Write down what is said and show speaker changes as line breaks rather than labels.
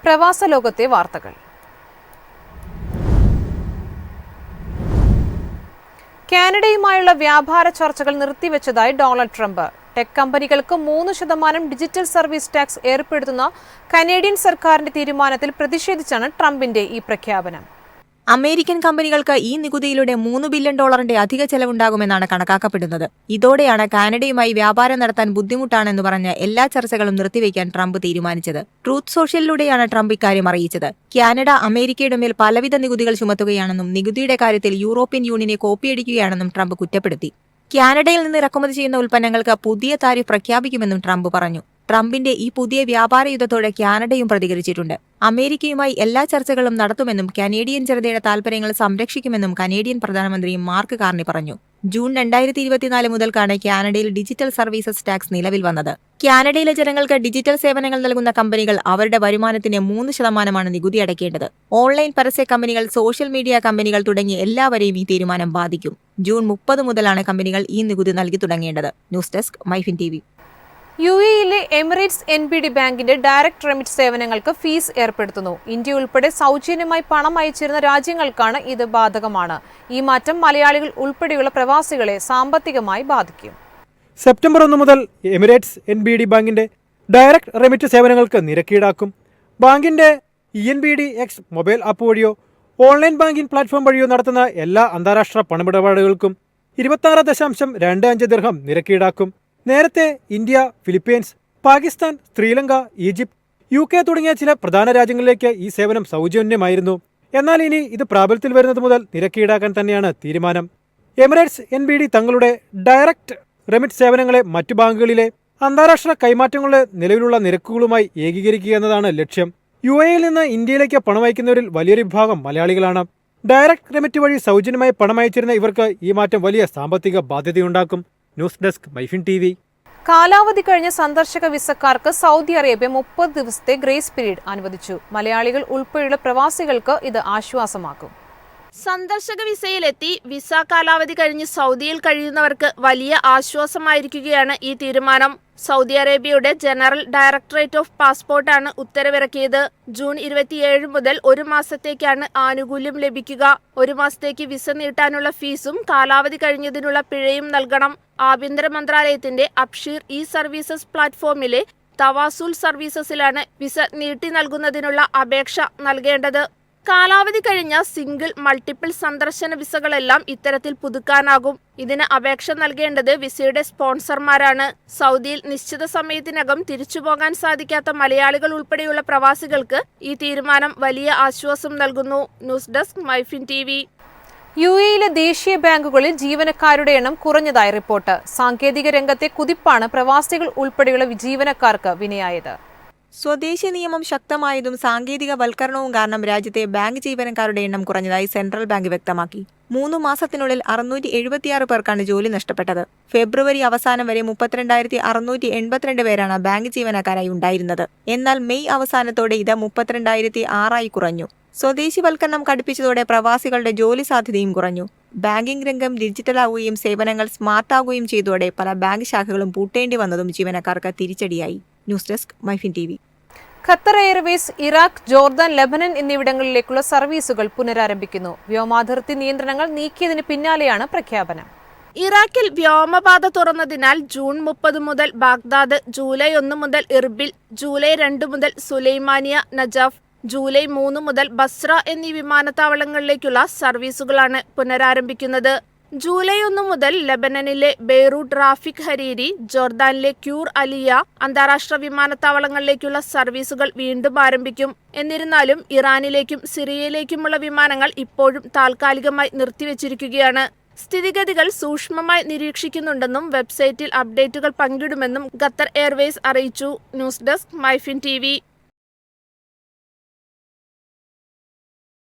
പ്രവാസ ലോകത്തെ വാർത്തകൾ. കാനഡയുമായുള്ള വ്യാപാര ചർച്ചകൾ നിർത്തിവെച്ചതായി ഡൊണാൾഡ് ട്രംപ്. ടെക് കമ്പനികൾക്ക് 3% ഡിജിറ്റൽ സർവീസ് ടാക്സ് ഏർപ്പെടുത്തുന്ന കനേഡിയൻ സർക്കാരിന്റെ തീരുമാനത്തിൽ പ്രതിഷേധിച്ചാണ് ട്രംപിന്റെ ഈ പ്രഖ്യാപനം.
അമേരിക്കൻ കമ്പനികൾക്ക് ഈ നികുതിയിലൂടെ $3 ബില്യൺ അധിക ചെലവുണ്ടാകുമെന്നാണ് കണക്കാക്കപ്പെടുന്നത്. ഇതോടെയാണ് കാനഡയുമായി വ്യാപാരം നടത്താൻ ബുദ്ധിമുട്ടാണെന്ന് പറഞ്ഞ് എല്ലാ ചർച്ചകളും നിർത്തിവെക്കാൻ ട്രംപ് തീരുമാനിച്ചത്. ട്രൂത്ത് സോഷ്യലിലൂടെയാണ് ട്രംപ് ഇക്കാര്യം അറിയിച്ചത്. കാനഡ അമേരിക്കയുടെ മേൽ പലവിധ നികുതികൾ ചുമത്തുകയാണെന്നും നികുതിയുടെ കാര്യത്തിൽ യൂറോപ്യൻ യൂണിയനെ കോപ്പിയടിക്കുകയാണെന്നും ട്രംപ് കുറ്റപ്പെടുത്തി. കാനഡയിൽ നിന്ന് ഇറക്കുമതി ചെയ്യുന്ന ഉൽപ്പന്നങ്ങൾക്ക് പുതിയ താരിഫ് പ്രഖ്യാപിക്കുമെന്നും ട്രംപ് പറഞ്ഞു. ട്രംപിന്റെ ഈ പുതിയ വ്യാപാര യുദ്ധത്തോടെ കാനഡയും പ്രതികരിച്ചിട്ടുണ്ട്. അമേരിക്കയുമായി എല്ലാ ചർച്ചകളും നടത്തുമെന്നും കനേഡിയൻ ജനതയുടെ താൽപര്യങ്ങൾ സംരക്ഷിക്കുമെന്നും കനേഡിയൻ പ്രധാനമന്ത്രി മാർക്ക് കാർണി പറഞ്ഞു. ജൂൺ 2024 മുതൽക്കാണ് കാനഡയിൽ ഡിജിറ്റൽ സർവീസസ് ടാക്സ് നിലവിൽ വന്നത്. കാനഡയിലെ ജനങ്ങൾക്ക് ഡിജിറ്റൽ സേവനങ്ങൾ നൽകുന്ന കമ്പനികൾ അവരുടെ വരുമാനത്തിന്റെ 3% നികുതി അടയ്ക്കേണ്ടത്. ഓൺലൈൻ പരസ്യ കമ്പനികൾ, സോഷ്യൽ മീഡിയ കമ്പനികൾ തുടങ്ങി എല്ലാവരെയും ഈ തീരുമാനം ബാധിക്കും. ജൂൺ 30 മുതലാണ് കമ്പനികൾ ഈ നികുതി നൽകി തുടങ്ങേണ്ടത്. News desk MyFin TV.
UAE-യിലെ എമിറേറ്റ്സ് NBD ബാങ്കിന്റെ ഡയറക്ട് റെമിറ്റ് സേവനങ്ങൾക്ക് ഫീസ് ഏർപ്പെടുത്തുന്നു. ഇന്ത്യ ഉൾപ്പെടെ സൗജന്യമായി പണം അയച്ചിരുന്ന രാജ്യങ്ങൾക്കാണ് ഇത് ബാധകമാണ്. ഈ മാറ്റം മലയാളികൾ ഉൾപ്പെടെയുള്ള പ്രവാസികളെ സാമ്പത്തികമായി ബാധിക്കും.
സെപ്റ്റംബർ 1 മുതൽ എമിറേറ്റ്സ് NBD ബാങ്കിന്റെ ഡയറക്ട് റെമിറ്റ് സേവനങ്ങൾക്ക് നിരക്ക് ഈടാക്കും. ബാങ്കിന്റെ ENBD-X മൊബൈൽ ആപ്പ് വഴിയോ ഓൺലൈൻ ബാങ്കിംഗ് പ്ലാറ്റ്ഫോം വഴിയോ നടത്തുന്ന എല്ലാ അന്താരാഷ്ട്ര പണമിടപാടുകൾക്കും 26.25 ദിർഹം നിരക്ക് ഈടാക്കും. നേരത്തെ India, Philippines, Pakistan, Sri Lanka, Egypt, UK തുടങ്ങിയ ചില പ്രധാന രാജ്യങ്ങളിലേക്ക് ഈ സേവനം സൗജന്യമായിരുന്നു. എന്നാൽ ഇനി ഇത് പ്രാബല്യത്തിൽ വരുന്നത് മുതൽ നിരക്ക് ഈടാക്കാൻ തന്നെയാണ് തീരുമാനം. എമിറേറ്റ്സ് NBD തങ്ങളുടെ ഡയറക്ട് റെമിറ്റ് സേവനങ്ങളെ മറ്റു ബാങ്കുകളിലെ അന്താരാഷ്ട്ര കൈമാറ്റങ്ങളുടെ നിലവിലുള്ള നിരക്കുകളുമായി ഏകീകരിക്കുക എന്നതാണ് ലക്ഷ്യം. UAE-യിൽ നിന്ന് ഇന്ത്യയിലേക്ക് പണം അയക്കുന്നവരിൽ വലിയൊരു വിഭാഗം മലയാളികളാണ്. ഡയറക്ട് റെമിറ്റ് വഴി സൗജന്യമായി പണം അയച്ചിരുന്ന ഇവർക്ക് ഈ മാറ്റം വലിയ സാമ്പത്തിക ബാധ്യതയുണ്ടാക്കും. News desk MyFin TV.
കാലാവധി കഴിഞ്ഞ സന്ദർശക വിസക്കാർക്ക് സൗദി അറേബ്യ 30 ദിവസത്തെ ഗ്രേസ് പീരീഡ് അനുവദിച്ചു. മലയാളികൾ ഉൾപ്പെടെയുള്ള പ്രവാസികൾക്ക് ഇത് ആശ്വാസമാക്കും.
സന്ദർശക വിസയിലെത്തി വിസ കാലാവധി കഴിഞ്ഞ് സൗദിയിൽ കഴിയുന്നവർക്ക് വലിയ ആശ്വാസമായിരിക്കുകയാണ് ഈ തീരുമാനം. സൗദി അറേബ്യയുടെ ജനറൽ ഡയറക്ടറേറ്റ് ഓഫ് പാസ്പോർട്ടാണ് ഉത്തരവിറക്കിയത്. ജൂൺ 27 മുതൽ 1 മാസത്തേക്കാണ് ആനുകൂല്യം ലഭിക്കുക. 1 മാസത്തേക്ക് വിസ നീട്ടാനുള്ള ഫീസും കാലാവധി കഴിഞ്ഞതിനുള്ള പിഴയും നൽകണം. ആഭ്യന്തര മന്ത്രാലയത്തിന്റെ അബ്ഷീർ സർവീസസ് പ്ലാറ്റ്ഫോമിലെ തവാസുൽ സർവീസസിലാണ് വിസ നീട്ടി നൽകുന്നതിനുള്ള അപേക്ഷ നൽകേണ്ടത്. കാലാവധി കഴിഞ്ഞ സിംഗിൾ, മൾട്ടിപ്പിൾ സന്ദർശന വിസകളെല്ലാം ഇത്തരത്തിൽ പുതുക്കാനാകും. ഇതിന് അപേക്ഷ നൽകേണ്ടത് വിസയുടെ സ്പോൺസർമാരാണ്. സൗദിയിൽ നിശ്ചിത സമയത്തിനകം തിരിച്ചുപോകാൻ സാധിക്കാത്ത മലയാളികൾ ഉൾപ്പെടെയുള്ള പ്രവാസികൾക്ക് ഈ തീരുമാനം വലിയ ആശ്വാസം നൽകുന്നു. News desk MyFin TV.
UAE-യിലെ ദേശീയ ബാങ്കുകളിൽ ജീവനക്കാരുടെ എണ്ണം കുറഞ്ഞതായി റിപ്പോർട്ട്. സാങ്കേതിക രംഗത്തെ കുതിപ്പാണ് പ്രവാസികൾ ഉൾപ്പെടെയുള്ള ജീവനക്കാർക്ക് വിനയായത്.
സ്വദേശി നിയമം ശക്തമായതും സാങ്കേതിക വൽക്കരണവും കാരണം രാജ്യത്തെ ബാങ്ക് ജീവനക്കാരുടെ എണ്ണം കുറഞ്ഞതായി സെൻട്രൽ ബാങ്ക് വ്യക്തമാക്കി. 3 മാസത്തിനുള്ളിൽ 676 പേർക്കാണ് ജോലി നഷ്ടപ്പെട്ടത്. ഫെബ്രുവരി അവസാനം വരെ 32,682 പേരാണ് ബാങ്ക് ജീവനക്കാരായി ഉണ്ടായിരുന്നത്. എന്നാൽ മെയ് അവസാനത്തോടെ ഇത് 32,006 കുറഞ്ഞു. സ്വദേശിവൽക്കരണം കടുപ്പിച്ചതോടെ പ്രവാസികളുടെ ജോലി സാധ്യതയും കുറഞ്ഞു. ബാങ്കിംഗ് രംഗം ഡിജിറ്റലാവുകയും സേവനങ്ങൾ സ്മാർട്ടാവുകയും ചെയ്തതോടെ പല ബാങ്ക് ശാഖകളും പൂട്ടേണ്ടി വന്നതും ജീവനക്കാർക്ക് തിരിച്ചടിയായി. News desk MyFin TV.
Qatar Airways Iraq, Jordan, Lebanon എന്നിവിടങ്ങളിലേക്കുള്ള സർവീസുകൾ പുനരാരംഭിക്കുന്നു. വ്യോമാതിർത്തി നിയന്ത്രണങ്ങൾ നീക്കിയതിന് പിന്നാലെയാണ് പ്രഖ്യാപനം.
ഇറാഖിൽ വ്യോമപാത തുറന്നതിനാൽ ജൂൺ 30 മുതൽ ബാഗ്ദാദ്, ജൂലൈ 1 മുതൽ ഇർബിൽ, ജൂലൈ 2 മുതൽ സുലൈമാനിയ, നജാഫ്, ജൂലൈ 3 മുതൽ ബസ്ര എന്നീ വിമാനത്താവളങ്ങളിലേക്കുള്ള സർവീസുകളാണ് പുനരാരംഭിക്കുന്നത്. ജൂലൈ 1 മുതൽ ലെബനനിലെ ബെയ്റൂട്ട്, റാഫിക് ഹരീരി, ജോർദാനിലെ ക്യൂർ അലിയ അന്താരാഷ്ട്ര വിമാനത്താവളങ്ങളിലേക്കുള്ള സർവീസുകൾ വീണ്ടും ആരംഭിക്കും. എന്നിരുന്നാലും ഇറാനിലേക്കും സിറിയയിലേക്കുമുള്ള വിമാനങ്ങൾ ഇപ്പോഴും താൽക്കാലികമായി നിർത്തിവച്ചിരിക്കുകയാണ്. സ്ഥിതിഗതികൾ സൂക്ഷ്മമായി നിരീക്ഷിക്കുന്നുണ്ടെന്നും വെബ്സൈറ്റിൽ അപ്ഡേറ്റുകൾ പങ്കിടുമെന്നും ഖത്തർ എയർവേസ് അറിയിച്ചു. News desk MyFin TV.